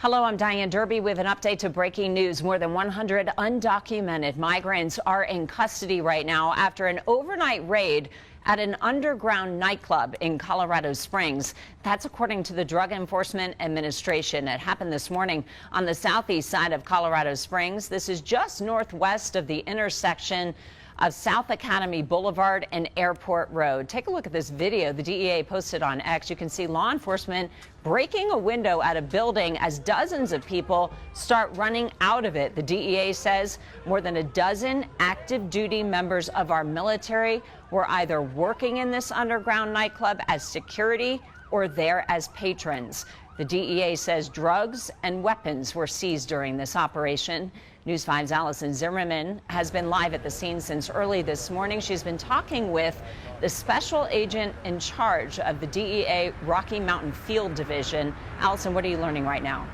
Hello, I'm Diane Derby with an update to breaking news. More than 100 undocumented migrants are in custody right now after an overnight raid at an underground nightclub in Colorado Springs. That's according to the Drug Enforcement Administration. It happened this morning on the southeast side of Colorado Springs. This is just northwest of the intersection of South Academy Boulevard and Airport Road. Take a look at this video the DEA posted on X. You can see law enforcement breaking a window at a building as dozens of people start running out of it. The DEA says more than a dozen active duty members of our military were either working in this underground nightclub as security or there as patrons. The DEA says drugs and weapons were seized during this operation. News 5's Allison Zimmerman has been live at the scene since early this morning. She's been talking with the special agent in charge of the DEA Rocky Mountain Field Division. Allison, what are you learning right now?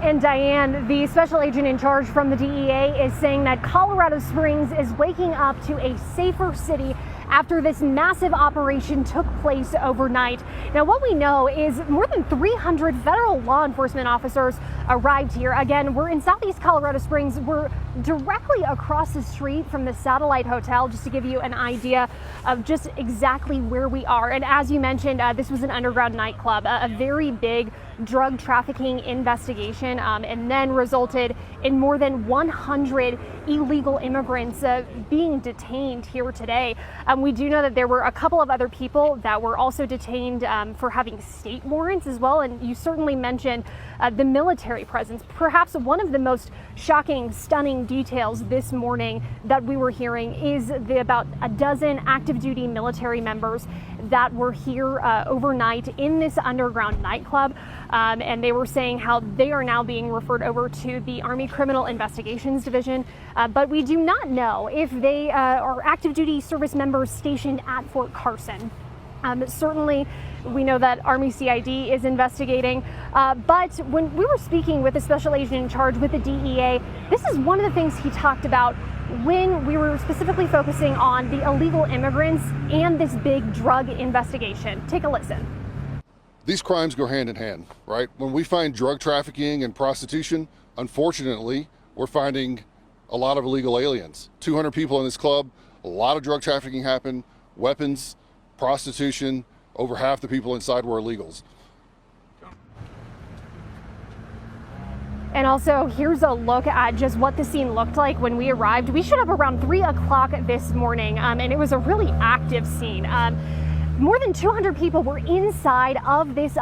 And Diane, the special agent in charge from the DEA is saying that Colorado Springs is waking up to a safer city after this massive operation took place overnight. Now, what we know is more than 300 federal law enforcement officers arrived here. Again, we're in southeast Colorado Springs. We're directly across the street from the Satellite Hotel, just to give you an idea of just exactly where we are. And as you mentioned, this was an underground nightclub, a very big drug trafficking investigation, and then resulted in more than 100 illegal immigrants being detained here today. We do know that there were a couple of other people that were also detained for having state warrants as well. And you certainly mentioned the military presence. Perhaps one of the most shocking, stunning details this morning that we were hearing is about a dozen active duty military members that were here overnight in this underground nightclub. And they were saying how they are now being referred over to the Army Criminal Investigations Division. But we do not know if they are active duty service members stationed at Fort Carson. Certainly, we know that Army CID is investigating. But when we were speaking with the special agent in charge with the DEA, this is one of the things he talked about when we were specifically focusing on the illegal immigrants and this big drug investigation. Take a listen. These crimes go hand in hand, right? When we find drug trafficking and prostitution, unfortunately, we're finding a lot of illegal aliens. 200 people in this club, a lot of drug trafficking happened, weapons, prostitution, over half the people inside were illegals. And also, here's a look at just what the scene looked like when we arrived. We showed up around 3 o'clock this morning, and it was a really active scene. More than 200 people were inside of this